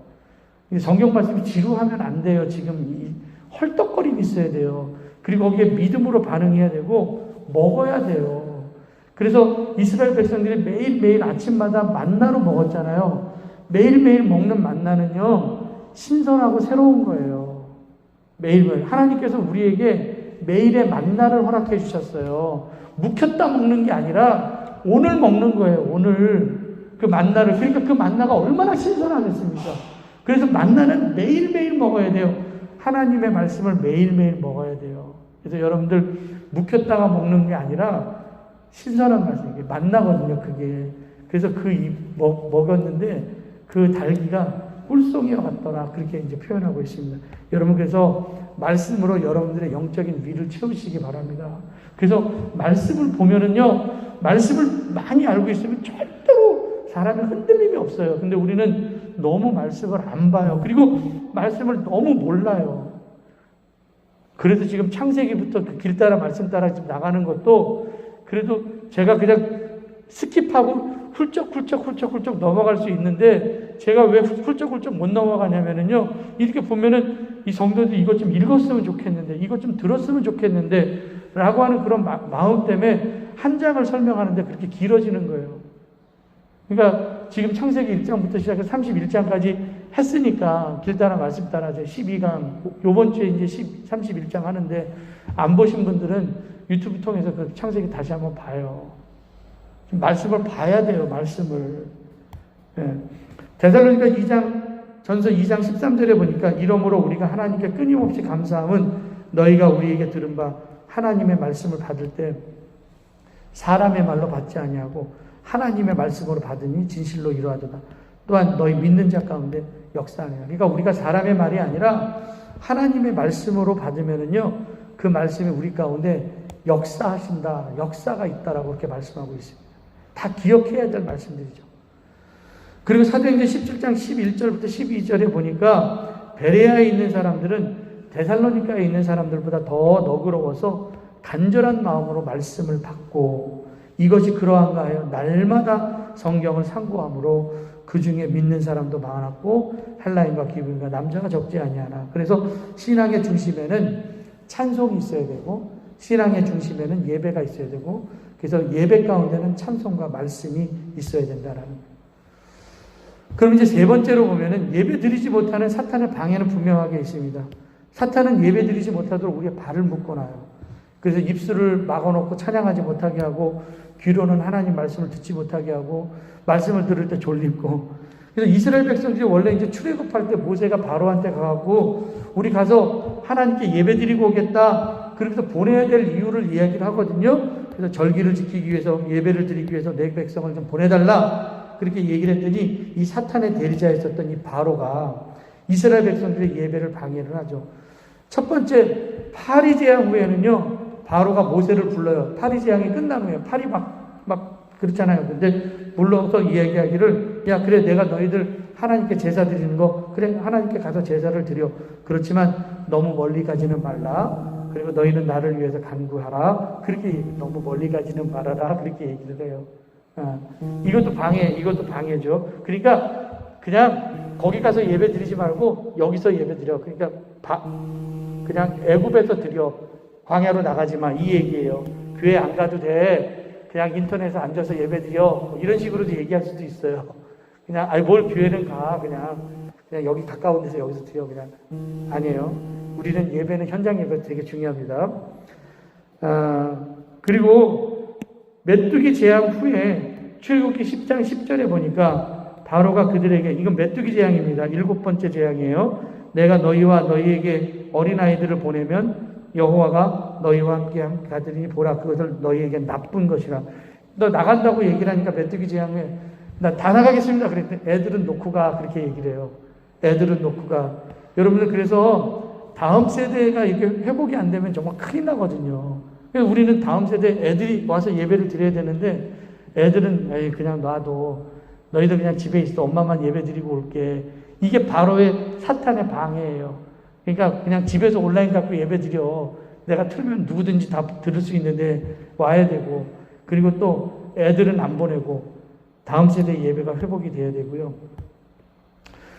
성경 말씀이 지루하면 안 돼요. 지금 이 헐떡거림이 있어야 돼요. 그리고 거기에 믿음으로 반응해야 되고 먹어야 돼요. 그래서 이스라엘 백성들이 매일매일 아침마다 만나로 먹었잖아요. 매일매일 먹는 만나는요, 신선하고 새로운 거예요. 매일매일. 하나님께서 우리에게 매일의 만나를 허락해 주셨어요. 묵혔다 먹는 게 아니라 오늘 먹는 거예요. 오늘 그 만나를. 그러니까 그 만나가 얼마나 신선하겠습니까? 그래서 만나는 매일매일 먹어야 돼요. 하나님의 말씀을 매일매일 먹어야 돼요. 그래서 여러분들 묵혔다가 먹는 게 아니라 신선한 말씀, 이게 만나거든요. 그게. 그래서 먹었는데 그 달기가 꿀송이와 같더라. 그렇게 이제 표현하고 있습니다. 여러분, 그래서 말씀으로 여러분들의 영적인 위를 채우시기 바랍니다. 그래서 말씀을 보면은요, 말씀을 많이 알고 있으면 절대로 사람의 흔들림이 없어요. 근데 우리는 너무 말씀을 안 봐요. 그리고 말씀을 너무 몰라요. 그래서 지금 창세기부터 그 길 따라 말씀 따라 지금 나가는 것도 그래도 제가 그냥 스킵하고 훌쩍 넘어갈 수 있는데 제가 왜 훌쩍 못 넘어가냐면은요, 이렇게 보면은 이 성도들이 이것 좀 읽었으면 좋겠는데, 이것 좀 들었으면 좋겠는데 라고 하는 그런 마음 때문에 한 장을 설명하는데 그렇게 길어지는 거예요. 그러니까 지금 창세기 1장부터 시작해서 31장까지 했으니까 길 따라 말씀 따라 이제 12강, 요번 주에 이제 31장 하는데 안 보신 분들은 유튜브 통해서 그 창세기 다시 한번 봐요. 말씀을 봐야 돼요, 말씀을. 예. 데살로니가 2장, 전서 2장 13절에 보니까 이러므로 우리가 하나님께 끊임없이 감사함은 너희가 우리에게 들은 바 하나님의 말씀을 받을 때 사람의 말로 받지 아니하고 하나님의 말씀으로 받으니 진실로 이루어하도다. 또한 너희 믿는 자 가운데 역사하네요. 그러니까 우리가 사람의 말이 아니라 하나님의 말씀으로 받으면은요, 그 말씀이 우리 가운데 역사하신다, 역사가 있다라고 그렇게 말씀하고 있습니다. 다 기억해야 될 말씀들이죠. 그리고 사도행전 17장 11절부터 12절에 보니까 베레아에 있는 사람들은 데살로니가에 있는 사람들보다 더 너그러워서 간절한 마음으로 말씀을 받고 이것이 그러한가 하여 날마다 성경을 상고함으로 그 중에 믿는 사람도 많았고 헬라인과 기브인과 남자가 적지 아니하나. 그래서 신앙의 중심에는 찬송이 있어야 되고 신앙의 중심에는 예배가 있어야 되고 그래서 예배 가운데는 찬송과 말씀이 있어야 된다라는 거예요. 그럼 이제 세 번째로 보면은 예배 드리지 못하는 사탄의 방해는 분명하게 있습니다. 사탄은 예배 드리지 못하도록 우리의 발을 묶어놔요. 그래서 입술을 막아놓고 찬양하지 못하게 하고 귀로는 하나님 말씀을 듣지 못하게 하고 말씀을 들을 때 졸리고. 그래서 이스라엘 백성들이 원래 이제 출애굽할 때 모세가 바로한테 가갖고 우리 가서 하나님께 예배 드리고 오겠다. 그래서 보내야 될 이유를 이야기를 하거든요. 그래서 절기를 지키기 위해서 예배를 드리기 위해서 내 백성을 좀 보내달라. 그렇게 얘기를 했더니 이 사탄의 대리자에 있었던 이 바로가 이스라엘 백성들의 예배를 방해를 하죠. 첫 번째 파리 재앙 후에는요, 바로가 모세를 불러요. 파리 재앙이 끝난 후에 파리 막 그렇잖아요. 근데 불러서 이야기하기를 야 그래 내가 너희들 하나님께 제사 드리는 거 그래 하나님께 가서 제사를 드려. 그렇지만 너무 멀리 가지는 말라. 그리고 너희는 나를 위해서 간구하라. 그렇게 너무 멀리 가지는 말아라. 그렇게 얘기를 해요. 이것도 방해죠. 그러니까 그냥 거기 가서 예배 드리지 말고 여기서 예배 드려. 그러니까 그냥 애굽에서 드려. 광야로 나가지 마. 이 얘기예요. 교회 안 가도 돼. 그냥 인터넷에 앉아서 예배 드려. 뭐 이런 식으로도 얘기할 수도 있어요. 그냥 뭘 교회는 가. 그냥 여기 가까운 데서 여기서 드려. 그냥 아니에요. 우리는 예배는 현장 예배 되게 중요합니다. 그리고 메뚜기 재앙 후에 출애굽기 10장 10절에 보니까 바로가 그들에게 이건 메뚜기 재앙입니다. 7번째 재앙이에요. 내가 너희와 너희에게 어린아이들을 보내면 여호와가 너희와 함께 가더니 보라 그것을 너희에게 나쁜 것이라. 너 나간다고 얘기를 하니까 메뚜기 재앙에 나 다 나가겠습니다. 그랬더니 애들은 놓고 가. 그렇게 얘기를 해요. 애들은 놓고 가. 여러분들 그래서 다음 세대가 이렇게 회복이 안 되면 정말 큰일 나거든요. 그래서 우리는 다음 세대 애들이 와서 예배를 드려야 되는데 애들은 에이 그냥 놔둬. 너희들 그냥 집에 있어. 엄마만 예배 드리고 올게. 이게 바로의 사탄의 방해예요. 그러니까 그냥 집에서 온라인 갖고 예배 드려. 내가 틀면 누구든지 다 들을 수 있는데 와야 되고, 그리고 또 애들은 안 보내고 다음 세대 예배가 회복이 돼야 되고요.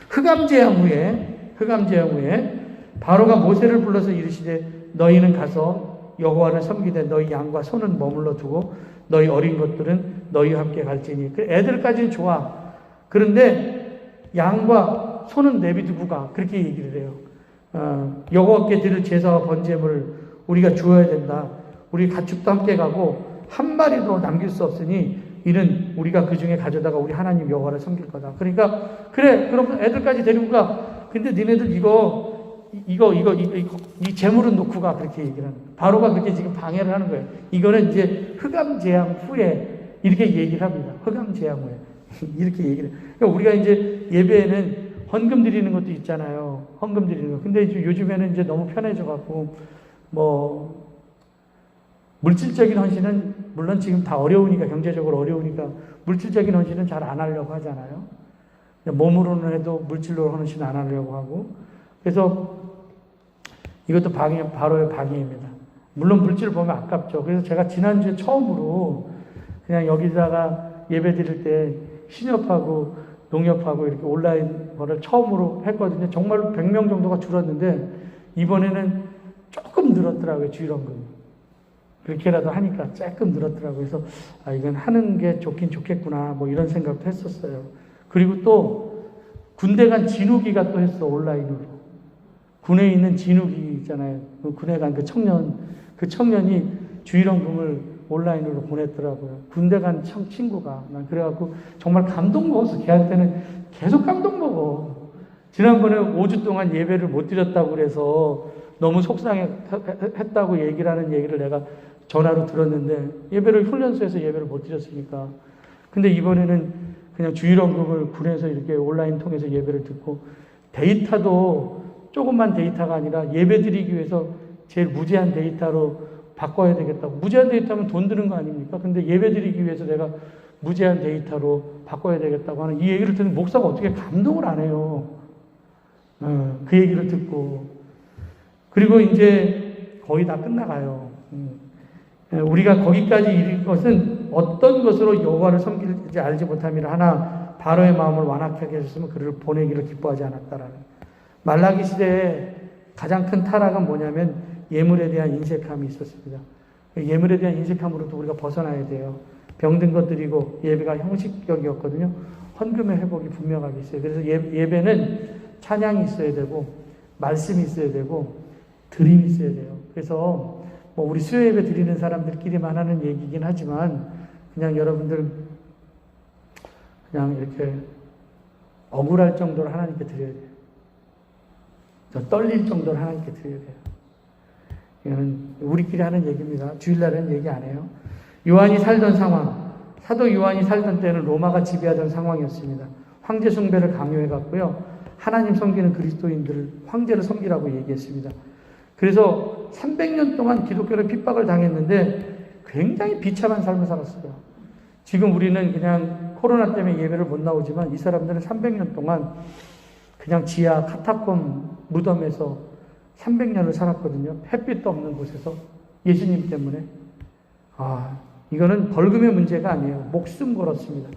흑암 재앙 후에 바로가 모세를 불러서 이르시되 너희는 가서 여호와를 섬기되 너희 양과 소는 머물러 두고 너희 어린 것들은 너희와 함께 갈지니. 애들까지는 좋아. 그런데 양과 소는 내비두고 가. 그렇게 얘기를 해요. 여호와께 드릴 제사와 번제물을 우리가 주어야 된다. 우리 가축도 함께 가고 한 마리도 남길 수 없으니 이는 우리가 그 중에 가져다가 우리 하나님 여호와를 섬길 거다. 그러니까 그래 그럼 애들까지 데리고 가. 근데 니네들 이 재물은 놓고 가. 그렇게 얘기를 하는 거예요. 바로가 그렇게 지금 방해를 하는 거예요. 이거는 이제 흑암 재앙 후에 이렇게 얘기를 합니다. 흑암 재앙 후에 이렇게 얘기를 해요. 그러니까 우리가 이제 예배에는 헌금 드리는 것도 있잖아요. 헌금 드리는 거. 근데 이제 요즘에는 이제 너무 편해져 갖고 뭐 물질적인 헌신은 물론 지금 다 어려우니까, 경제적으로 어려우니까 물질적인 헌신은 잘 안 하려고 하잖아요. 몸으로는 해도 물질로 헌신 안 하려고 하고. 그래서 이것도 바로의 방해입니다. 물론 물질을 보면 아깝죠. 그래서 제가 지난주에 처음으로 그냥 여기다가 예배 드릴 때 신협하고 농협하고 이렇게 온라인 거를 처음으로 했거든요. 정말로 100명 정도가 줄었는데 이번에는 조금 늘었더라고요. 주일원금. 그렇게라도 하니까 조금 늘었더라고요. 그래서 이건 하는 게 좋긴 좋겠구나 뭐 이런 생각도 했었어요. 그리고 또 군대 간 진욱이가 또 했어. 온라인으로. 군에 있는 진욱이 있잖아요. 그 군에 간 그 청년이 주일원금을 온라인으로 보냈더라고요. 군대 간 친구가. 난 그래갖고 정말 감동 먹었어. 걔한테는 계속 감동 먹어. 지난번에 5주 동안 예배를 못 드렸다고 그래서 너무 속상했다고 얘기를 하는 얘기를 내가 전화로 들었는데, 예배를 훈련소에서 예배를 못 드렸으니까. 근데 이번에는 그냥 주일원금을 군에서 이렇게 온라인 통해서 예배를 듣고, 데이터도 조금만 데이터가 아니라 예배 드리기 위해서 제일 무제한 데이터로 바꿔야 되겠다고. 무제한 데이터면 돈 드는 거 아닙니까? 근데 예배 드리기 위해서 내가 무제한 데이터로 바꿔야 되겠다고 하는 이 얘기를 듣는 목사가 어떻게 감동을 안 해요. 그 얘기를 듣고. 그리고 이제 거의 다 끝나가요. 우리가 거기까지 이른 것은 어떤 것으로 여호와를 섬길지 알지 못함이라 하나 바로의 마음을 완악하게 하셨으면 그를 보내기를 기뻐하지 않았다라는. 말라기 시대에 가장 큰 타락은 뭐냐면 예물에 대한 인색함이 있었습니다. 예물에 대한 인색함으로도 우리가 벗어나야 돼요. 병든 것 드리고 예배가 형식적이었거든요. 헌금의 회복이 분명하게 있어요. 그래서 예배는 찬양이 있어야 되고 말씀이 있어야 되고 드림이 있어야 돼요. 그래서 뭐 우리 수요 예배 드리는 사람들끼리만 하는 얘기긴 하지만 그냥 여러분들 그냥 이렇게 억울할 정도로 하나님께 드려야 돼요. 저 떨릴 정도로 하나님께 드려야 돼요. 이거는 우리끼리 하는 얘기입니다. 주일날은 얘기 안 해요. 요한이 살던 상황, 사도 요한이 살던 때는 로마가 지배하던 상황이었습니다. 황제 숭배를 강요해갔고요. 하나님 섬기는 그리스도인들을 황제를 섬기라고 얘기했습니다. 그래서 300년 동안 기독교를 핍박을 당했는데 굉장히 비참한 삶을 살았어요. 지금 우리는 그냥 코로나 때문에 예배를 못 나오지만 이 사람들은 300년 동안 그냥 지하 카타콤 무덤에서 300년을 살았거든요. 햇빛도 없는 곳에서 예수님 때문에. 이거는 벌금의 문제가 아니에요. 목숨 걸었습니다.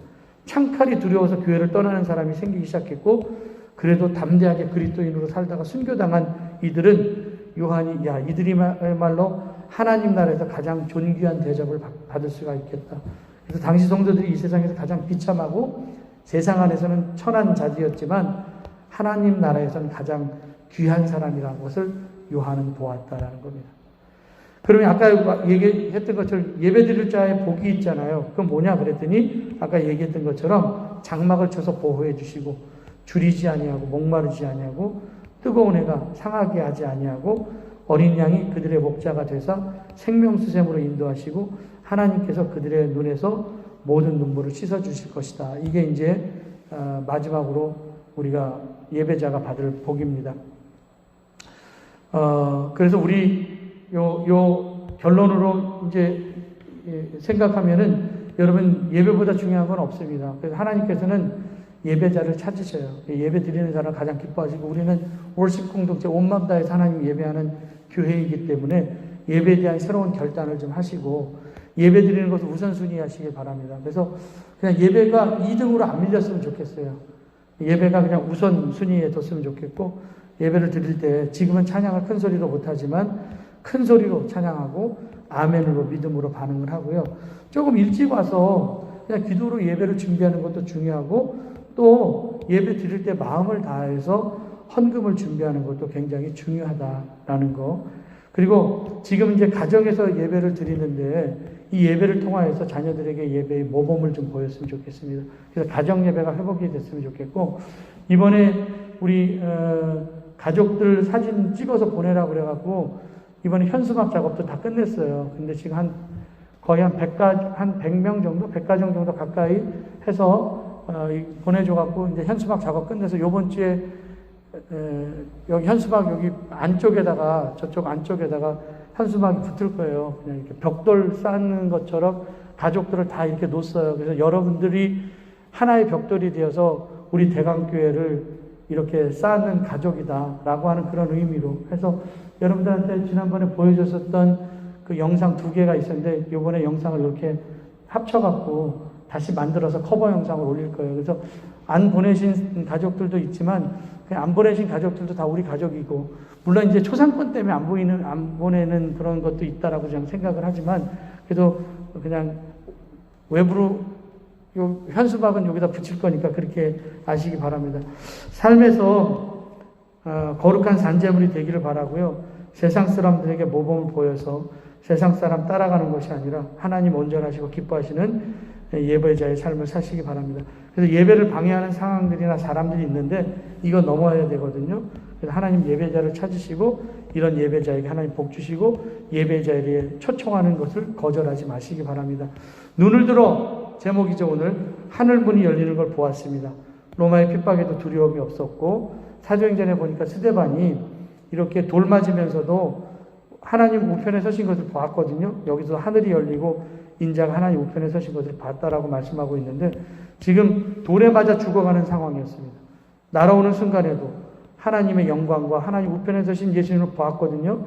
창칼이 두려워서 교회를 떠나는 사람이 생기기 시작했고, 그래도 담대하게 그리스도인으로 살다가 순교당한 이들은 요한이 이들이말로 하나님 나라에서 가장 존귀한 대접을 받을 수가 있겠다. 그래서 당시 성도들이 이 세상에서 가장 비참하고 세상 안에서는 천한 자지였지만 하나님 나라에서는 가장 귀한 사람이라는 것을 요한은 보았다라는 겁니다. 그러면 아까 얘기했던 것처럼 예배드릴 자의 복이 있잖아요. 그건 뭐냐 그랬더니 아까 얘기했던 것처럼 장막을 쳐서 보호해 주시고 줄이지 아니하고 목마르지 아니하고 뜨거운 해가 상하게 하지 아니하고 어린 양이 그들의 목자가 되사 생명수샘으로 인도하시고 하나님께서 그들의 눈에서 모든 눈물을 씻어 주실 것이다. 이게 이제 마지막으로 우리가 예배자가 받을 복입니다. 그래서 우리 요 결론으로 이제 생각하면은 여러분 예배보다 중요한 건 없습니다. 그래서 하나님께서는 예배자를 찾으셔요. 예배 드리는 자를 가장 기뻐하시고 우리는 월십 공동체 온 마음 다해서 하나님 예배하는 교회이기 때문에 예배에 대한 새로운 결단을 좀 하시고 예배 드리는 것을 우선순위 하시길 바랍니다. 그래서 그냥 예배가 2등으로 안 밀렸으면 좋겠어요. 예배가 그냥 우선순위에 뒀으면 좋겠고 예배를 드릴 때 지금은 찬양을 큰 소리로 못하지만 큰 소리로 찬양하고 아멘으로 믿음으로 반응을 하고요. 조금 일찍 와서 그냥 기도로 예배를 준비하는 것도 중요하고 또 예배 드릴 때 마음을 다해서 헌금을 준비하는 것도 굉장히 중요하다라는 거. 그리고 지금 이제 가정에서 예배를 드리는데 이 예배를 통하여서 자녀들에게 예배의 모범을 좀 보였으면 좋겠습니다. 그래서 가정 예배가 회복이 됐으면 좋겠고 이번에 우리 가족들 사진 찍어서 보내라고 그래갖고 이번에 현수막 작업도 다 끝냈어요. 근데 지금 거의 한 100명 정도, 100가정 정도 가까이 해서 보내줘갖고 이제 현수막 작업 끝내서 요번 주에 여기 현수막 여기 안쪽에다가 저쪽 안쪽에다가 현수막이 붙을 거예요. 그냥 이렇게 벽돌 쌓는 것처럼 가족들을 다 이렇게 놓았어요. 그래서 여러분들이 하나의 벽돌이 되어서 우리 대강교회를 이렇게 쌓는 가족이다라고 하는 그런 의미로 해서 여러분들한테 지난번에 보여줬었던 그 영상 2개가 있었는데 이번에 영상을 이렇게 합쳐갖고 다시 만들어서 커버 영상을 올릴 거예요. 그래서 안 보내신 가족들도 있지만 그냥 안 보내신 가족들도 다 우리 가족이고 물론 이제 초상권 때문에 안 보내는 그런 것도 있다라고 저는 생각을 하지만 그래도 그냥 외부로 요 현수막은 여기다 붙일 거니까 그렇게 아시기 바랍니다. 삶에서 거룩한 산재물이 되기를 바라고요. 세상 사람들에게 모범을 보여서 세상 사람 따라가는 것이 아니라 하나님 온전하시고 기뻐하시는 예배자의 삶을 사시기 바랍니다. 그래서 예배를 방해하는 상황들이나 사람들이 있는데 이거 넘어야 되거든요. 그래서 하나님 예배자를 찾으시고 이런 예배자에게 하나님 복 주시고 예배자에게 초청하는 것을 거절하지 마시기 바랍니다. 눈을 들어 제목이죠. 오늘 하늘문이 열리는 걸 보았습니다. 로마의 핍박에도 두려움이 없었고 사도행전에 보니까 스데반이 이렇게 돌 맞으면서도 하나님 우편에 서신 것을 보았거든요. 여기서 하늘이 열리고 인자가 하나님 우편에 서신 것을 봤다라고 말씀하고 있는데 지금 돌에 맞아 죽어가는 상황이었습니다. 날아오는 순간에도 하나님의 영광과 하나님 우편에 서신 예수님을 보았거든요.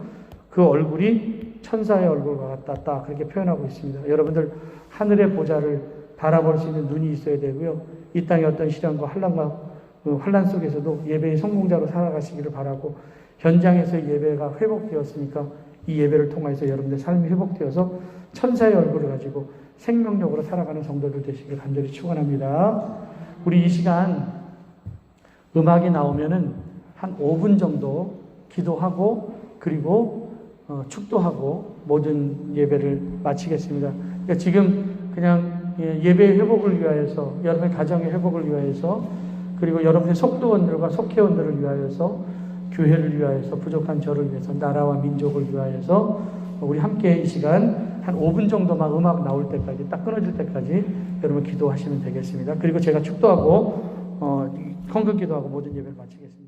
그 얼굴이 천사의 얼굴과 같았다. 그렇게 표현하고 있습니다. 여러분들 하늘의 보좌를 바라볼 수 있는 눈이 있어야 되고요. 이 땅의 어떤 시련과 환난 속에서도 예배의 성공자로 살아가시기를 바라고 현장에서 예배가 회복되었으니까 이 예배를 통해서 여러분들 삶이 회복되어서 천사의 얼굴을 가지고 생명력으로 살아가는 성도들 되시길 간절히 축원합니다. 우리 이 시간 음악이 나오면은 한 5분 정도 기도하고 그리고 축도하고 모든 예배를 마치겠습니다. 그러니까 지금 그냥 예배의 회복을 위하여서 여러분의 가정의 회복을 위하여서 그리고 여러분의 속도원들과 속회원들을 위하여서 교회를 위하여서 부족한 저를 위해서 나라와 민족을 위하여서 우리 함께 이 시간 한 5분 정도만 음악 나올 때까지 딱 끊어질 때까지 여러분 기도하시면 되겠습니다. 그리고 제가 축도하고 헌금 기도하고 모든 예배를 마치겠습니다.